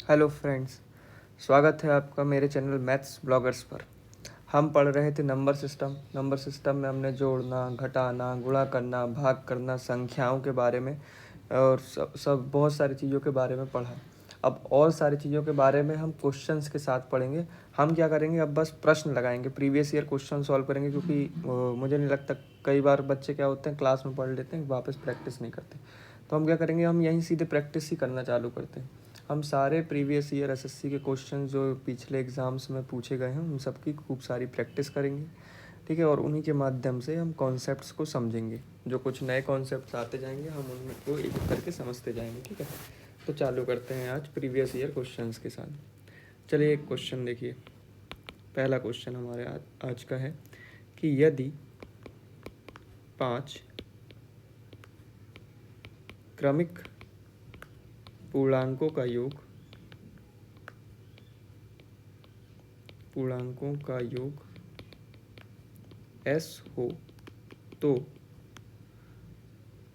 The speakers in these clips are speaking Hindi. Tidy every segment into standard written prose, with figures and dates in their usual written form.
हेलो फ्रेंड्स, स्वागत है आपका मेरे चैनल मैथ्स ब्लॉगर्स पर। हम पढ़ रहे थे नंबर सिस्टम में हमने जोड़ना, घटाना, गुणा करना, भाग करना, संख्याओं के बारे में और सब बहुत सारी चीज़ों के बारे में पढ़ा। अब और सारी चीज़ों के बारे में हम क्वेश्चंस के साथ पढ़ेंगे। हम क्या करेंगे, अब बस प्रश्न लगाएंगे, प्रीवियस ईयर क्वेश्चन सॉल्व करेंगे, क्योंकि मुझे नहीं लगता, कई बार बच्चे क्या होते हैं क्लास में पढ़ लेते हैं, वापस प्रैक्टिस नहीं करते। तो हम क्या करेंगे, हम यहीं सीधे प्रैक्टिस ही करना चालू करते हैं। हम सारे प्रीवियस ईयर एसएससी के क्वेश्चन जो पिछले एग्ज़ाम्स में पूछे गए हैं उन सबकी खूब सारी प्रैक्टिस करेंगे, ठीक है। और उन्हीं के माध्यम से हम कॉन्सेप्ट्स को समझेंगे। जो कुछ नए कॉन्सेप्ट्स आते जाएंगे हम उनको एक एक करके समझते जाएंगे, ठीक है। तो चालू करते हैं आज प्रीवियस ईयर क्वेश्चंस के साथ। चलिए एक क्वेश्चन देखिए। पहला क्वेश्चन हमारे आज का है कि यदि 5 क्रमिक पूर्णांकों का योग s हो तो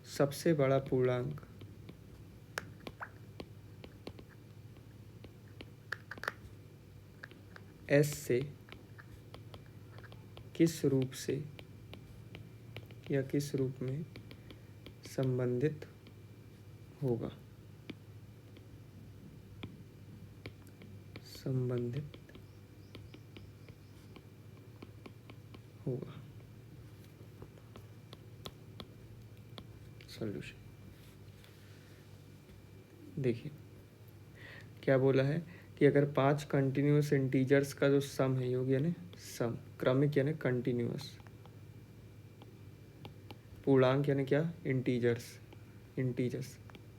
सबसे बड़ा पूर्णांक s से किस रूप से या किस रूप में संबंधित होगा। सॉल्यूशन देखिए क्या बोला है कि अगर 5 कंटिन्यूस इंटीजर्स का जो सम है, योग यानी सम, क्रमिक यानी कंटिन्यूस, पूर्णांक यानी क्या, इंटीजर्स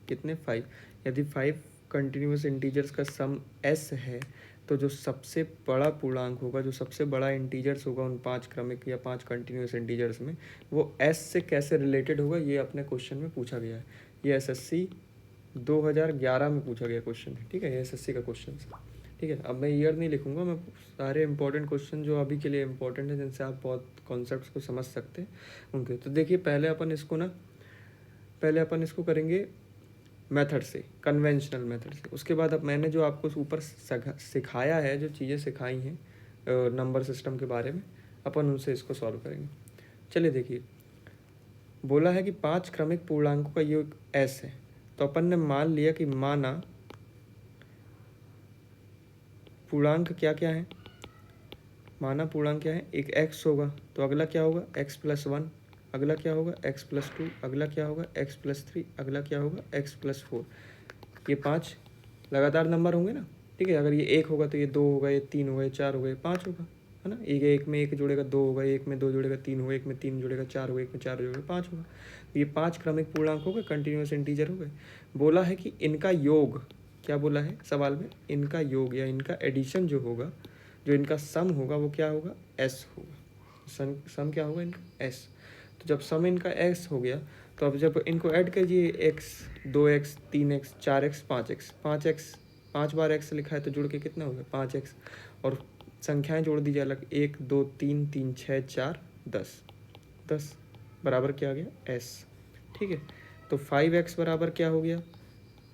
कितने, 5। यदि 5 कंटिन्यूस इंटीजर्स का सम s है तो जो सबसे बड़ा पूर्णांक होगा, जो सबसे बड़ा इंटीजर्स होगा उन 5 क्रमिक या 5 कंटिन्यूस इंटीजर्स में, वो s से कैसे रिलेटेड होगा, ये अपने क्वेश्चन में पूछा गया है। ये एसएससी 2011 में पूछा गया क्वेश्चन है, ठीक है। ये एसएससी का क्वेश्चन है, ठीक है। अब मैं ईयर नहीं लिखूंगा, मैं सारे इंपॉर्टेंट क्वेश्चन जो अभी के लिए इंपॉर्टेंट है, जिनसे आप बहुत कॉन्सेप्ट्स को समझ सकते हैं उनके। तो देखिए पहले अपन इसको करेंगे मेथड से, कन्वेंशनल मेथड से। उसके बाद अब मैंने जो आपको ऊपर सिखाया है, जो चीज़ें सिखाई हैं नंबर सिस्टम के बारे में, अपन उनसे इसको सॉल्व करेंगे। चलिए देखिए, बोला है कि 5 क्रमिक पूर्णांकों का योग s है। तो अपन ने मान लिया कि माना पूर्णांक क्या क्या है, माना पूर्णांक क्या है, एक x होगा तो अगला क्या होगा x+1, अगला क्या होगा x+2, अगला क्या होगा x+3, अगला क्या होगा x+4। ये 5 लगातार नंबर होंगे ना, ठीक है। अगर ये 1 होगा तो ये 2 होगा, ये 3 होगा, ये 4 होगा, ये 5 होगा, है ना। एक में 1 जुड़ेगा 2 होगा, एक में 2 जुड़ेगा 3 होगा, एक में 3 जुड़ेगा 4 होगा, एक में 4 जुड़ेगा 5 होगा। ये 5 क्रमिक पूर्णांक हो गए, कंटिन्यूस इंटीजर हो गए। बोला है कि इनका योग, क्या बोला है सवाल में, इनका योग या इनका एडिशन जो होगा, जो इनका सम होगा वो क्या होगा, s होगा। सम क्या होगा इनका, s। तो जब सम इनका s हो गया तो अब जब इनको ऐड कीजिए, x 2x 3x 4x 5x, 5 बार x लिखा है तो जुड़ के कितना हो गया 5x। और संख्याएं जोड़ दीजिए अलग, 1 2 3 3 6 4 10 बराबर क्या आ गया s, ठीक है। तो 5x बराबर क्या हो गया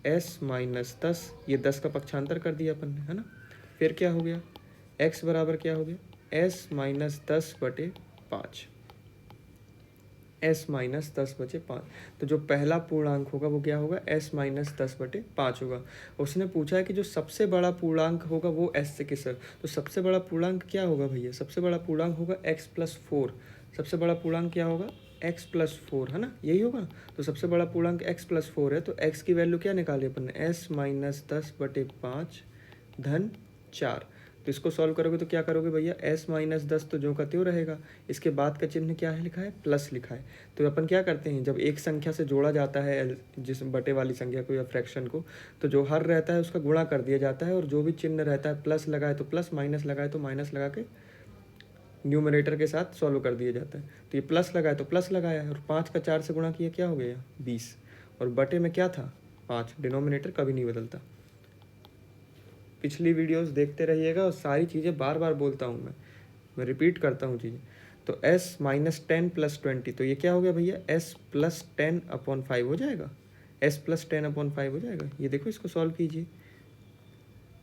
s-10, ये 10 का पक्षांतर कर दिया अपन ने, है ना। फिर क्या हो गया, x बराबर क्या हो गया s-10/5, s-10/5। तो जो पहला पूर्णांक होगा वो क्या होगा, s-10/5 होगा। उसने पूछा है कि जो सबसे बड़ा पूर्णांक होगा वो s से किस, तो सबसे बड़ा पूर्णांक क्या होगा भैया, सबसे बड़ा पूर्णांक होगा x+4। सबसे बड़ा पूर्णांक क्या होगा x+4, है ना, यही होगा। तो सबसे बड़ा पूर्णांक x+4 है, तो x की वैल्यू क्या निकाली अपन ने, s-10/5 धन 4। तो इसको सॉल्व करोगे तो क्या करोगे भैया, s-10 तो जो का त्यों रहेगा, इसके बाद का चिन्ह क्या है लिखा है, प्लस लिखा है। तो अपन क्या करते हैं, जब एक संख्या से जोड़ा जाता है जिस बटे वाली संख्या को या फ्रैक्शन को, तो जो हर रहता है उसका गुणा कर दिया जाता है, और जो भी चिन्ह रहता है, प्लस लगाए तो प्लस, माइनस लगाए तो माइनस लगा के न्यूमरेटर के साथ सॉल्व कर दिया जाता है। तो ये प्लस लगाया तो प्लस लगाया है, और 5 का 4 से गुणा किया क्या हो गया 20, और बटे में क्या था 5, डिनोमिनेटर कभी नहीं बदलता। पिछली वीडियोस देखते रहिएगा, और सारी चीज़ें बार बार बोलता हूँ मैं रिपीट करता हूँ चीज़ें। तो s-10 + 20, तो ये क्या हो गया भैया s+10/5 हो जाएगा, s+10/5 हो जाएगा। ये देखो इसको सॉल्व कीजिए,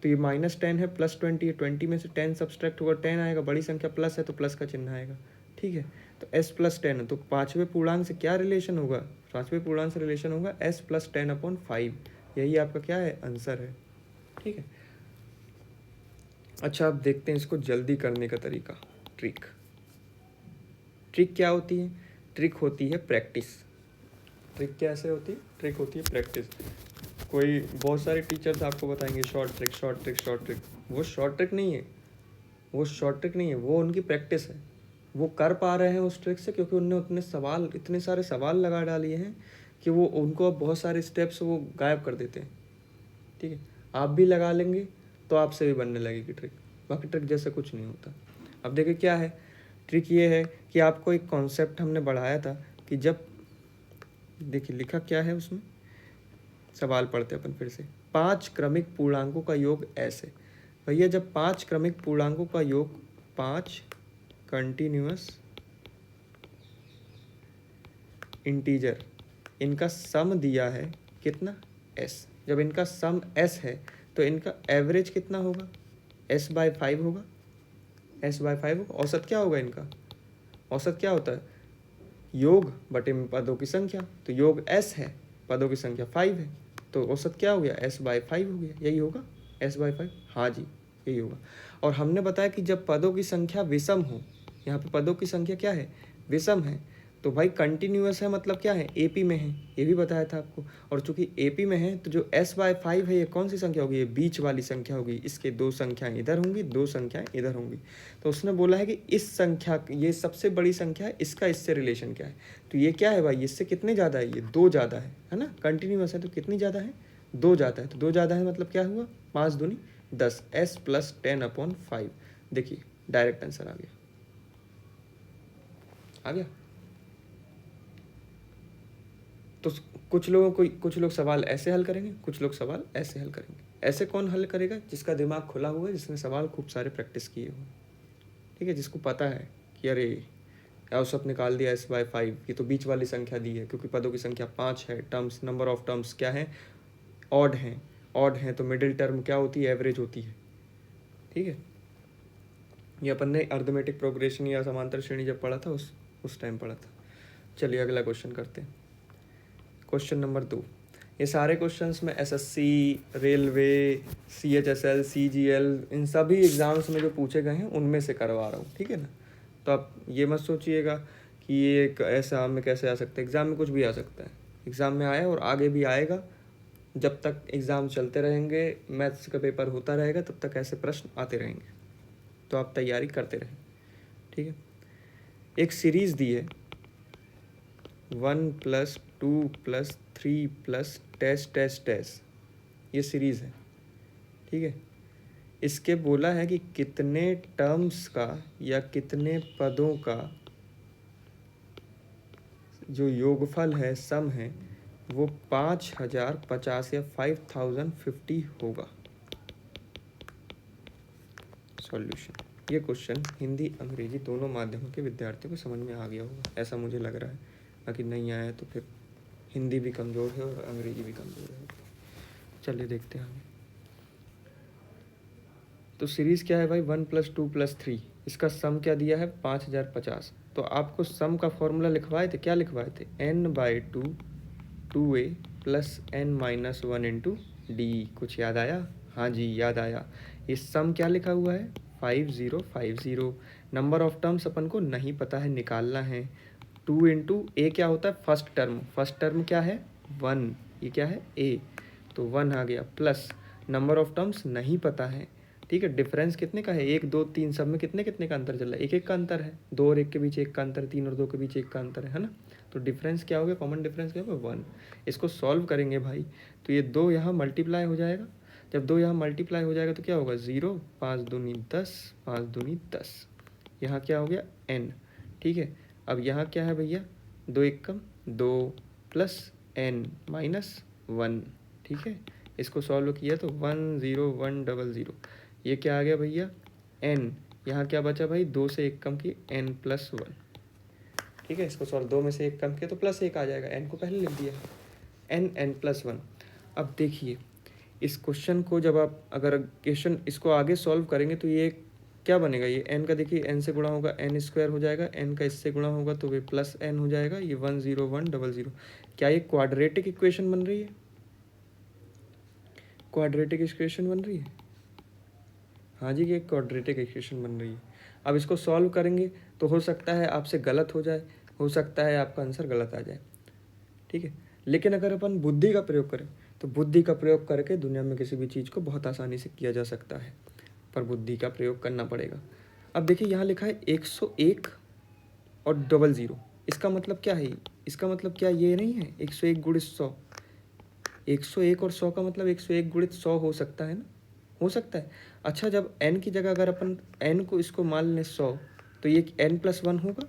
तो ये -10 है, +20 है, 20 में से 10 सब्सट्रैक्ट होगा, 10 आएगा, बड़ी संख्या प्लस है तो प्लस का चिन्ह आएगा, ठीक है। तो s+10 है, तो पाँचवें पूर्णांक से क्या रिलेशन होगा, पाँचवें पूर्णांक से रिलेशन होगा s+10/5, यही आपका क्या है, आंसर है, ठीक है। अच्छा, अब देखते हैं इसको जल्दी करने का तरीका, ट्रिक। ट्रिक क्या होती है, ट्रिक होती है प्रैक्टिस। ट्रिक कैसे होती है, ट्रिक होती है प्रैक्टिस। कोई बहुत सारे टीचर्स आपको बताएंगे short trick, short trick, short trick, वो शॉर्ट ट्रिक नहीं है, वो शॉर्ट ट्रिक नहीं है, वो उनकी प्रैक्टिस है। वो कर पा रहे हैं उस ट्रिक से क्योंकि उनने इतने सारे सवाल लगा डालिए हैं कि वो उनको अब बहुत सारे स्टेप्स वो गायब कर देते हैं, ठीक है। आप भी लगा लेंगे तो आपसे भी बनने लगेगी ट्रिक, बाकी ट्रिक जैसे कुछ नहीं होता। अब देखिए क्या है ट्रिक, ये है कि आपको एक कॉन्सेप्ट हमने बढ़ाया था कि जब, देखिए लिखा क्या है उसमें, सवाल पढ़ते अपन फिर से। 5 क्रमिक पूर्णांकों का योग ऐसे, भैया जब 5 क्रमिक पूर्णांकों का योग 5 कंटिन्यूअस इंटीजर, इनका सम दिया है कितना, s, जब इनका सम s है तो इनका एवरेज कितना होगा, s/5 होगा, s/5 होगा। औसत क्या होगा इनका, औसत क्या होता है, योग बटे में पदों की संख्या, तो योग s है, पदों की संख्या 5 है, तो औसत क्या हो गया, s/5 हो गया, यही होगा s/5, हाँ जी यही होगा। और हमने बताया कि जब पदों की संख्या विषम हो, यहाँ पे पदों की संख्या क्या है, विषम है, तो भाई कंटिन्यूअस है मतलब क्या है, एपी में है, ये भी बताया था आपको। और चूंकि एपी में है तो जो s/5 है ये कौन सी संख्या होगी, ये बीच वाली संख्या होगी, इसके दो संख्याएं इधर होंगी, दो संख्याएं इधर होंगी। तो उसने बोला है कि इस संख्या, ये सबसे बड़ी संख्या है, इसका इससे रिलेशन क्या है, तो ये क्या है भाई, इससे कितने ज़्यादा है, ये 2 ज़्यादा है ना, कंटिन्यूअस है तो कितनी ज़्यादा है, 2 ज़्यादा है, तो 2 ज़्यादा है मतलब क्या हुआ, 5 दूनी 10, s+10/5। देखिए डायरेक्ट आंसर आ गया, आ गया। तो कुछ लोग सवाल ऐसे हल करेंगे, कुछ लोग सवाल ऐसे हल करेंगे। ऐसे कौन हल करेगा, जिसका दिमाग खुला हुआ है, जिसने सवाल खूब सारे प्रैक्टिस किए हो, ठीक है, जिसको पता है कि अरे औसत निकाल दिया s/5, ये तो बीच वाली संख्या दी है क्योंकि पदों की संख्या 5 है, टर्म्स, नंबर ऑफ टर्म्स क्या है, ऑड हैं, ऑड हैं तो मिडिल टर्म क्या होती है, एवरेज होती है, ठीक है। ये अपन ने अर्थमेटिक प्रोग्रेशन या समांतर श्रेणी जब पढ़ा था उस टाइम पढ़ा था। चलिए अगला क्वेश्चन करते हैं, क्वेश्चन नंबर 2। ये सारे क्वेश्चंस में एसएससी, रेलवे, सीएचएसएल, सीजीएल, इन सभी एग्ज़ाम्स में जो पूछे गए हैं उनमें से करवा रहा हूँ, ठीक है ना। तो आप ये मत सोचिएगा कि ये ऐसा में कैसे आ सकता है, एग्ज़ाम में कुछ भी आ सकता है, एग्ज़ाम में आया और आगे भी आएगा, जब तक एग्ज़ाम चलते रहेंगे, मैथ्स का पेपर होता रहेगा, तब तक ऐसे प्रश्न आते रहेंगे, तो आप तैयारी करते रहें, ठीक है। एक सीरीज़ दी है 1+2+3+, ये सीरीज़ है, ठीक है। इसके बोला है कि कितने टर्म्स का या कितने पदों का जो योगफल है, सम है, वो 5050 या 5050 होगा। सॉल्यूशन, ये क्वेश्चन हिंदी अंग्रेजी दोनों माध्यमों के विद्यार्थियों को समझ में आ गया होगा, ऐसा मुझे लग रहा है, बाकी नहीं आया तो फिर हिंदी भी कमज़ोर है और अंग्रेजी भी कमज़ोर है। चलिए देखते हैं आगे। तो सीरीज़ क्या है भाई, 1+2+3, इसका सम क्या दिया है, 5050। तो आपको सम का फॉर्मूला लिखवाए थे, क्या लिखवाए थे, n/2 2a + n-1 × d। कुछ याद आया, हाँ जी याद आया। इस सम क्या लिखा हुआ है, 5050। नंबर ऑफ टर्म्स अपन को नहीं पता है, निकालना है। 2 × a क्या होता है, फर्स्ट टर्म, फर्स्ट टर्म क्या है 1, ये क्या है a, तो 1 आ गया, प्लस नंबर ऑफ टर्म्स नहीं पता है, ठीक है। डिफरेंस कितने का है, 1 2 3, सब में कितने कितने का अंतर चल रहा है, 1 1 का अंतर है, 2 और 1 के बीच 1 का अंतर, 3 और 2 के बीच 1 का अंतर है ना। तो डिफरेंस क्या हो गया, कॉमन डिफरेंस क्या होगा 1। इसको सॉल्व करेंगे भाई, तो ये 2 यहाँ मल्टीप्लाई हो जाएगा, जब 2 यहाँ मल्टीप्लाई हो जाएगा तो क्या होगा 0, 5 दूनी 10, 5 दूनी 10, यहाँ क्या हो गया n, ठीक है। अब यहाँ क्या है भैया, 2 1 कम 2 प्लस n-1, ठीक है। इसको सॉल्व किया तो 10100, ये क्या आ गया भैया n, यहाँ क्या बचा भाई, 2 से 1 कम की n+1, ठीक है। इसको सॉल्व 2 में से 1 कम किया तो +1 आ जाएगा, n को पहले लिख दिया n n+1। अब देखिए इस क्वेश्चन को जब आप अगर क्वेश्चन इसको आगे सॉल्व करेंगे तो ये क्या बनेगा, ये n का देखिए n से गुणा होगा n स्क्वायर हो जाएगा, n का इससे गुणा होगा तो वे प्लस n हो जाएगा, ये 10100। क्या ये क्वाड्रेटिक इक्वेशन बन रही है, क्वाड्रेटिक इक्वेशन बन रही है? हाँ जी, ये क्वाड्रेटिक इक्वेशन बन रही है। अब इसको सॉल्व करेंगे तो हो सकता है आपसे गलत हो जाए, हो सकता है आपका आंसर गलत आ जाए, ठीक है। लेकिन अगर अपन बुद्धि का प्रयोग करें तो बुद्धि का प्रयोग करके दुनिया में किसी भी चीज़ को बहुत आसानी से किया जा सकता है, पर बुद्धि का प्रयोग करना पड़ेगा। अब देखिए यहाँ लिखा है 101 और 00, इसका मतलब क्या है, इसका मतलब क्या ये नहीं है 101 गुणित 100, 101 और 100 का मतलब 101 गुणित 100 हो सकता है ना, हो सकता है। अच्छा, जब n की जगह अगर अपन n को इसको मान लें 100 तो ये n+1 होगा,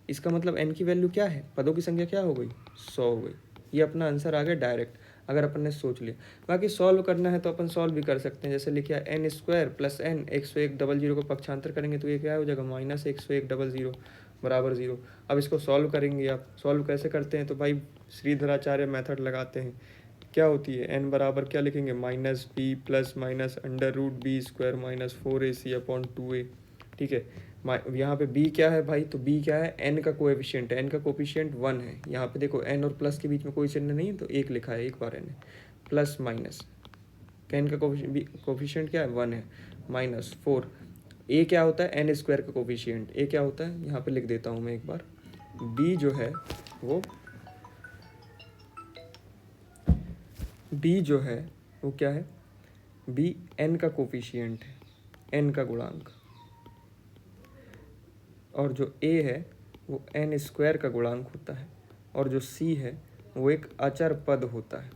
इसका मतलब n की वैल्यू क्या है, पदों की संख्या क्या हो गई, 100 हो गई। ये अपना आंसर आ गया डायरेक्ट, अगर अपन ने सोच लिया। बाकी सॉल्व करना है तो अपन सॉल्व भी कर सकते हैं, जैसे लिखा n स्क्वायर प्लस n 101 को पक्षांतर करेंगे तो ये क्या हो जाएगा, -101 बराबर 0। अब इसको सॉल्व करेंगे, आप सॉल्व कैसे करते हैं तो भाई श्रीधराचार्य मेथड लगाते हैं। क्या होती है n बराबर क्या लिखेंगे, -b plus minus under root b² -4ac/2a, ठीक है। यहाँ पे b क्या है भाई, तो b क्या है, n का कोएफिशिएंट है, n का कोएफिशिएंट 1 है। यहाँ पे देखो n और प्लस के बीच में कोई चिन्ह नहीं है तो 1 लिखा है, एक बार n है, प्लस माइनस n का कोएफिशिएंट क्या है, 1 है, -4। a क्या होता है, n स्क्वायर का कोएफिशिएंट, a क्या होता है, यहाँ पे लिख देता हूँ मैं एक बार, b जो है वो क्या है, b n का कोएफिशिएंट है, n का गुणांक, और जो a है वो n स्क्वायर का गुणांक होता है, और जो c है वो एक अचर पद होता है।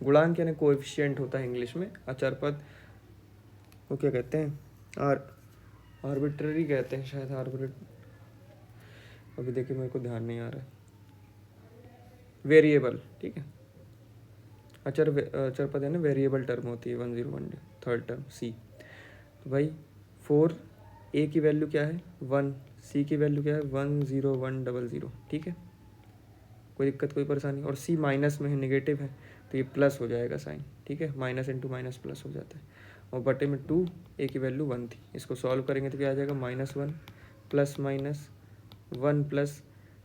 गुणांक यानी कोएफिशिएंट होता है इंग्लिश में, अचर पद वो क्या कहते हैं, आर्बिट्ररी कहते हैं शायद, अभी देखिए मेरे को ध्यान नहीं आ रहा है, वेरिएबल, ठीक है। अचर पद है ना, वेरिएबल टर्म होती है 101, थर्ड टर्म c। तो भाई 4 a की वैल्यू क्या है 1, c की वैल्यू क्या है 10100, ठीक है। कोई दिक्कत कोई परेशानी, और c माइनस में है, नेगेटिव है तो ये प्लस हो जाएगा साइन, ठीक है, माइनस इंटू माइनस प्लस हो जाता है। और बटे में 2, a की वैल्यू 1 थी, इसको सॉल्व करेंगे तो क्या आ जाएगा, -1 प्लस माइनस 1 प्लस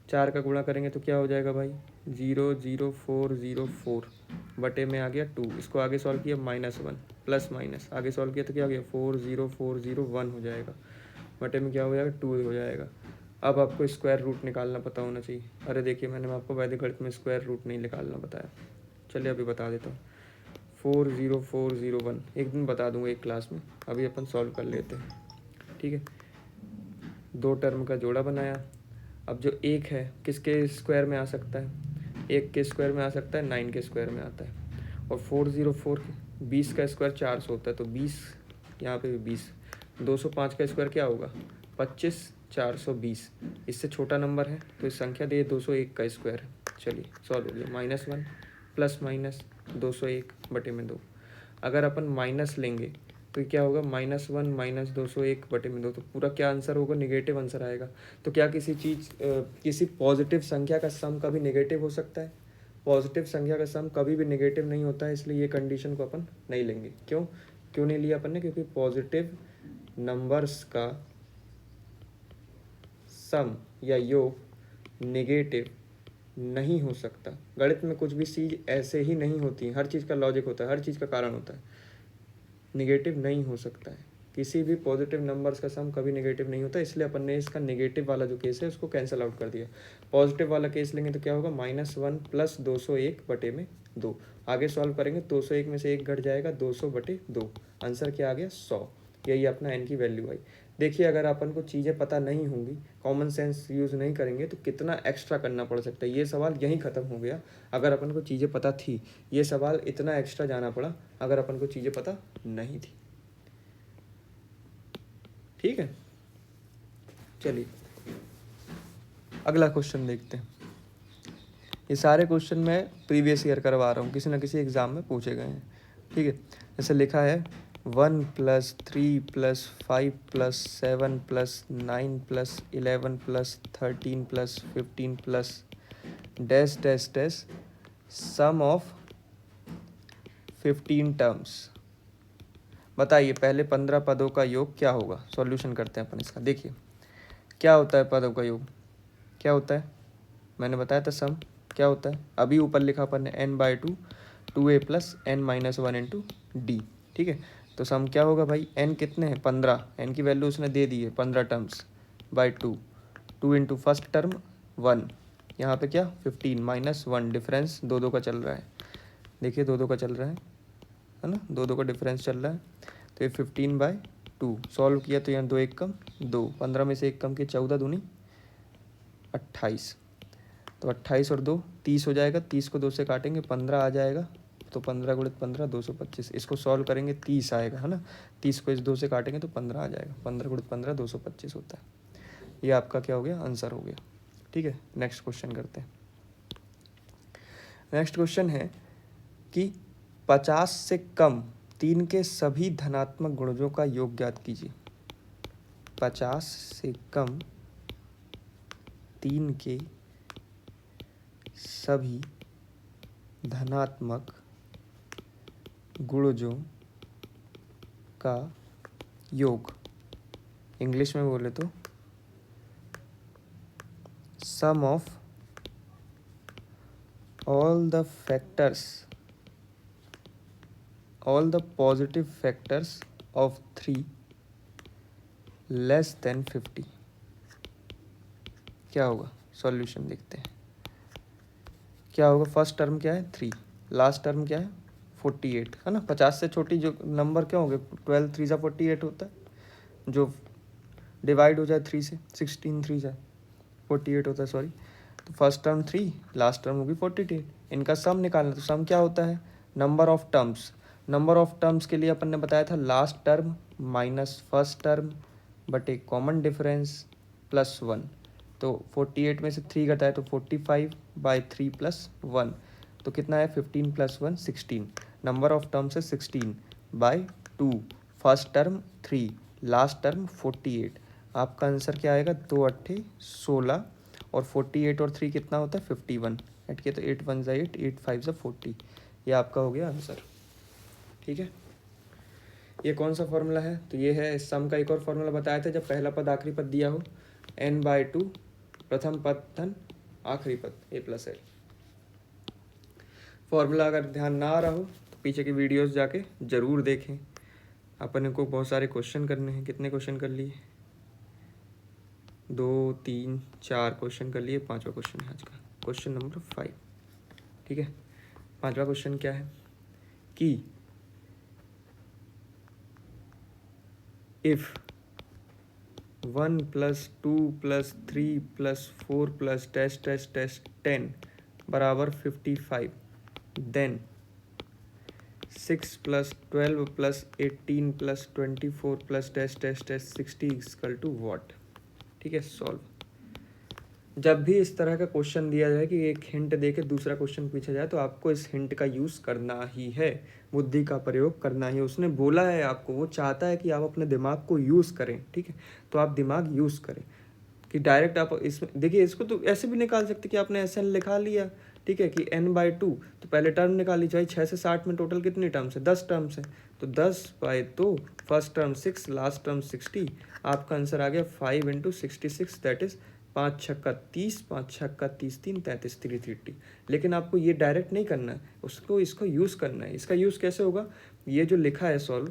4 का गुणा करेंगे तो क्या हो जाएगा भाई, 00404 बटे में आ गया 2, इसको आगे सॉल्व किया -1 प्लस माइनस आगे सॉल्व किया तो क्या हो गया 40401 हो जाएगा, बटे में क्या हो जाएगा 2 हो जाएगा। अब आपको स्क्वायर रूट निकालना पता होना चाहिए। अरे देखिए मैंने आपको वैदिक गणित में स्क्वायर रूट नहीं निकालना बताया, चलिए अभी बता देता हूँ। 40401 एक दिन बता दूंगा एक क्लास में, अभी अपन सॉल्व कर लेते हैं, ठीक है। 2 टर्म का जोड़ा बनाया। अब जो 1 है किसके स्क्वायर में आ सकता है, 1 के स्क्वायर में आ सकता है, 9 के स्क्वायर में आता है। और 404 20 का स्क्वायर 400 होता है, तो 20 यहाँ पे भी 20। 205 का स्क्वायर क्या होगा 25, 420 इससे छोटा नंबर है तो इस संख्या दे 201 का स्क्वायर है। चलिए सॉल्व हो गया, -1 प्लस माइनस 201 बटे में 2। अगर अपन माइनस लेंगे तो क्या होगा, -1 माइनस 201 बटे में 2, तो पूरा क्या आंसर होगा, निगेटिव आंसर आएगा। तो क्या किसी पॉजिटिव संख्या का सम कभी नेगेटिव हो सकता है, पॉजिटिव संख्या का सम कभी भी नेगेटिव नहीं होता है, इसलिए ये कंडीशन को अपन नहीं लेंगे। क्यों नहीं लिया अपन ने, क्योंकि पॉजिटिव नंबर्स का सम या योग नेगेटिव नहीं हो सकता। गणित में कुछ भी चीज़ ऐसे ही नहीं होती, हर चीज़ का लॉजिक होता है, हर चीज़ का कारण होता है, निगेटिव नहीं हो सकता है। किसी भी पॉजिटिव नंबर्स का सम कभी नेगेटिव नहीं होता, इसलिए अपन ने इसका नेगेटिव वाला जो केस है उसको कैंसिल आउट कर दिया। पॉजिटिव वाला केस लेंगे तो क्या होगा, -1 प्लस 201 बटे में 2। आगे सॉल्व करेंगे 201 में से 1 घट जाएगा, 200 बटे 2, आंसर क्या आ गया 100। यही अपना n की वैल्यू आई। देखिए अगर अपन को चीज़ें पता नहीं होंगी, कॉमन सेंस यूज़ नहीं करेंगे तो कितना एक्स्ट्रा करना पड़ सकता है। ये सवाल यहीं ख़त्म हो गया अगर अपन को चीज़ें पता थी, ये सवाल इतना एक्स्ट्रा जाना पड़ा अगर अपन को चीज़ें पता नहीं थी, ठीक है। चलिए अगला क्वेश्चन देखते हैं। ये सारे क्वेश्चन मैं प्रीवियस ईयर करवा रहा हूँ, किसी ना किसी एग्ज़ाम में पूछे गए हैं, ठीक है। जैसे लिखा है 1 + 3 + 5 + 7 + 9 + 11 + 13 + 15 + dash dash dash sum of 15 terms. बताइए पहले 15 पदों का योग क्या होगा। सॉल्यूशन करते हैं अपन इसका। देखिए क्या होता है पदों का योग, क्या होता है, मैंने बताया था सम क्या होता है, अभी ऊपर लिखा अपन ने n/2 2a plus n minus 1 into D. ठीक है, तो सम क्या होगा भाई, n कितने हैं 15, n की वैल्यू उसने दे दी है 15 terms by 2, 2 into first term 1, यहाँ पे क्या 15 माइनस 1, डिफरेंस दो दो का चल रहा है। देखिए दो दो का चल रहा है ना, दो दो का डिफरेंस चल रहा है। तो ये 15/2 सॉल्व किया तो यहाँ 2 एक कम 2, 15 में से एक कम के 14 दूनी 28, तो 28 और 2 30 हो जाएगा, 30 को 2 से काटेंगे 15 आ जाएगा, तो 15 गुणित 15 225, इसको सॉल्व करेंगे 30 आएगा है ना, 30 को इस 2 से काटेंगे तो 15 आ जाएगा, 15 गुणित 15 225 होता है। ये आपका क्या हो गया, आंसर हो गया। ठीक है, नेक्स्ट क्वेश्चन करते हैं। नेक्स्ट क्वेश्चन है कि 50 से कम 3 के सभी धनात्मक गुणजों का योग ज्ञात कीजिए। 50 से कम 3 के सभी धनात्मक गुणजों का योग, इंग्लिश में बोले तो sum of all the positive factors of 3 less than 50 क्या होगा। सॉल्यूशन देखते हैं क्या होगा। फर्स्ट टर्म क्या है 3, लास्ट टर्म क्या है 48 है ना। 50 से छोटी जो नंबर क्या होंगे, 12 3 जा 48 होता है, जो डिवाइड हो जाए 3 से, 16 3 जाए 48 होता है, सॉरी। तो फर्स्ट टर्म 3, लास्ट टर्म होगी 48, इनका सम निकालना। तो सम क्या होता है, number of terms. Number of terms के लिए अपन ने बताया था last term minus first term बटे कॉमन डिफरेंस प्लस 1। तो 48 में से 3 घटाए तो 45/3 प्लस 1, तो कितना है 15 प्लस 1 16। नंबर ऑफ टर्म्स है 16/2, फर्स्ट टर्म 3, लास्ट टर्म 48। आपका आंसर क्या आएगा, 2 8 16 और 48 और 3 कितना होता है 51। ऐड किया तो 8 1 ज़ा 8, 8 5 ज़ा 40, ये आपका हो गया आंसर। ठीक है, ये कौन सा फॉर्मूला है, तो ये है इस सम का एक और फॉर्मूला बताया था, जब पहला पद आखिरी पद दिया हो n/2 प्रथम पद धन आखिरी पद a+l। फॉर्मूला अगर ध्यान ना आ रहा हो तो पीछे की वीडियोस जाके ज़रूर देखें। अपन को बहुत सारे क्वेश्चन करने हैं। कितने क्वेश्चन कर लिए, 2 3 4 क्वेश्चन कर लिए, 5वां क्वेश्चन है आज का, क्वेश्चन नंबर 5। ठीक है, 5वां क्वेश्चन क्या है कि इफ 1 + 2 + 3 + 4 + डैश डैश डैश 10 बराबर 55, then 6 + 12 + 18 + 24 + dash dash dash 60 equal to what. ठीक है, सॉल्व। जब भी इस तरह का क्वेश्चन दिया जाए कि एक हिंट दे के दूसरा क्वेश्चन पूछा जाए, तो आपको इस हिंट का यूज़ करना ही है, बुद्धि का प्रयोग करना ही है। उसने बोला है आपको, वो चाहता है कि आप अपने दिमाग को यूज़ करें। ठीक है, तो आप दिमाग यूज़ करें कि डायरेक्ट आप इसमें देखिए, इसको तो ऐसे भी निकाल सकते कि आपने SN लिखा लिया। ठीक है, कि n/2 तो पहले टर्म निकाली चाहिए, 6 से 60 में टोटल कितनी टर्म्स है, 10 टर्म्स है, तो 10/2, फर्स्ट टर्म 6, लास्ट टर्म 60। आपका आंसर आ गया 5 × 66, दैट इज 5 छक्का 30, 5 छक्का 30 3 33 330। लेकिन आपको ये डायरेक्ट नहीं करना है, उसको इसको यूज़ करना है। इसका यूज़ कैसे होगा, ये जो लिखा है सॉल्व,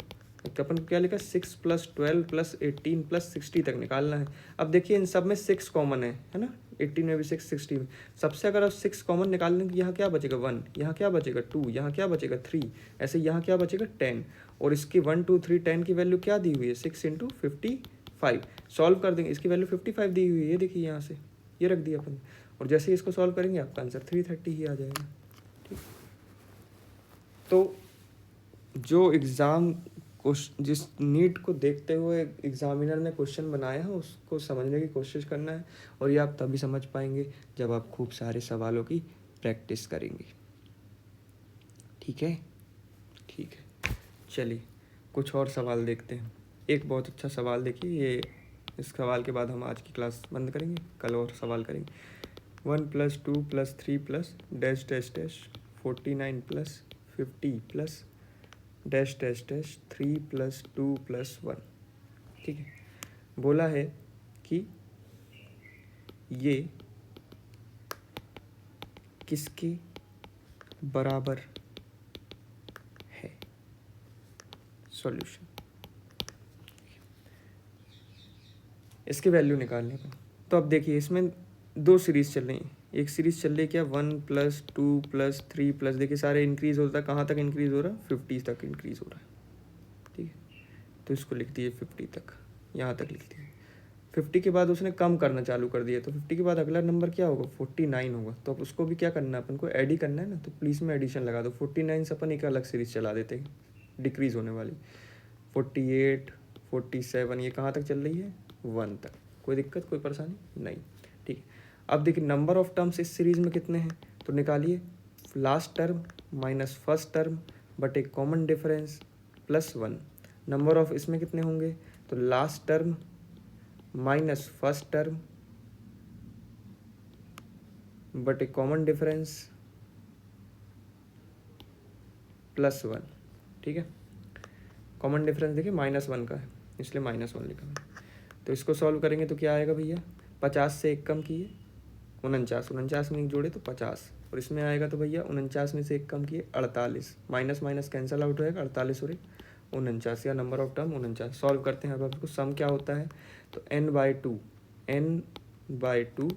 अपन क्या लिखा, 6 + 12 + 18 + 60 तक निकालना है। अब देखिए इन सब में 6 कॉमन है ना, 18 में भी 6, 60 में सबसे अगर आप 6 कॉमन निकाल लेंगे, यहाँ क्या बचेगा 1, यहाँ क्या बचेगा 2, यहाँ क्या बचेगा 3, ऐसे यहाँ क्या बचेगा 10। और इसकी 1 2 3 10 की वैल्यू क्या दी हुई है, 6 × 55। सॉल्व कर देंगे, इसकी वैल्यू 55 दी हुई है, ये देखिए यहाँ से ये रख दिया अपन, और जैसे ही इसको सॉल्व करेंगे आपका आंसर 330 ही आ जाएगा। ठीक, तो जो एग्ज़ाम जिस नीट को देखते हुए एग्जामिनर ने क्वेश्चन बनाया है, उसको समझने की कोशिश करना है। और ये आप तभी समझ पाएंगे जब आप खूब सारे सवालों की प्रैक्टिस करेंगे। ठीक है, ठीक है, चलिए कुछ और सवाल देखते हैं। एक बहुत अच्छा सवाल देखिए, ये इस सवाल के बाद हम आज की क्लास बंद करेंगे, कल और सवाल करेंगे। 1 + 2 + 3 + dash dash dash 49 + 50 + dash dash dash 3 + 2 + 1। ठीक है, बोला है कि ये किसके बराबर है। सॉल्यूशन, इसकी वैल्यू निकालने पर। तो अब देखिए इसमें दो सीरीज चल रही हैं। एक सीरीज चल रही है क्या 1 + 2 + 3 +, देखिए सारे इंक्रीज होता है, कहाँ तक इंक्रीज हो रहा है, 50 तक इंक्रीज हो रहा है। ठीक है, तो इसको लिख दिए 50 तक, यहाँ तक लिख दिए। 50 के बाद उसने कम करना चालू कर दिया, तो 50 के बाद अगला नंबर क्या होगा, 49 होगा। तो अब उसको भी क्या करना है, अपन को ऐड ही करना है ना, तो प्लीज़ में एडिशन लगा दो। 49 से अपन एक अलग सीरीज चला देते हैं डिक्रीज होने वाली। 48, 47, ये कहाँ तक चल रही है, 1 तक। कोई दिक्कत, कोई परेशानी नहीं। ठीक है, अब देखिए नंबर ऑफ टर्म्स इस सीरीज में कितने हैं, तो निकालिए last term minus first term but एक कॉमन डिफरेंस +1। नंबर ऑफ इसमें कितने होंगे, तो last term minus first term but A common difference +1। ठीक है, कॉमन डिफरेंस देखिए -1 का है, इसलिए -1 लिखा है। तो इसको सॉल्व करेंगे तो क्या आएगा भैया, 50 से 1 कम किए 49, 49 में 1 जोड़े तो 50, और इसमें आएगा तो भैया 49 में से 1 कम किए 48, माइनस माइनस कैंसिल आउट होएगा, 48 और 49, या नंबर ऑफ टर्म 49। सॉल्व करते हैं अब आपको, सम क्या होता है, तो n/2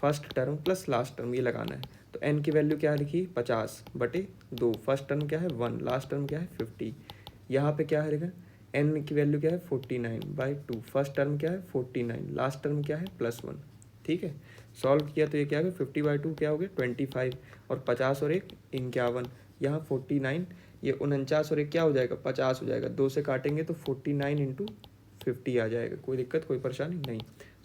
first term plus last term ये लगाना है। तो n की वैल्यू क्या लिखी, 50/2, फर्स्ट टर्म क्या है 1, लास्ट टर्म क्या है 50। यहाँ पे क्या है, n की वैल्यू क्या है 49/2, फर्स्ट टर्म क्या है 49, लास्ट टर्म क्या है +1। ठीक है, सॉल्व किया तो ये क्या है 50/2 क्या हो गया 25, और 50 और 1 51, यहाँ 49, ये 49 और 1 क्या हो जाएगा 50 हो जाएगा, 2 से काटेंगे तो 49 × 50 आ जाएगा। कोई दिक्कत, कोई परेशानी नहीं।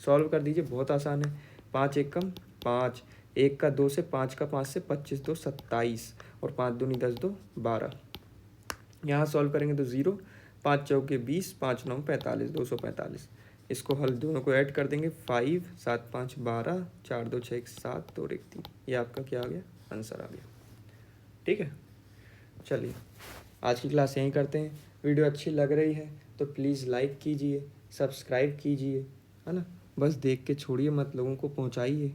सॉल्व कर दीजिए, बहुत आसान है। 5 1 कम 5, 1 का 2 से 5 का 5 से 25 2 27, और 5 दूनी 10 2 12। यहाँ सॉल्व करेंगे तो 0, 5 चौके 20, 5 9 45, 245। इसको हल दोनों को ऐड कर देंगे, 5 7 5 12, 4 2 6 1 7 2 1 3, ये आपका क्या आ गया, आंसर आ गया। ठीक है, चलिए आज की क्लास यहीं करते हैं। वीडियो अच्छी लग रही है तो प्लीज़ लाइक कीजिए, सब्सक्राइब कीजिए, है ना, बस देख के छोड़िए मत, लोगों को पहुँचाइए।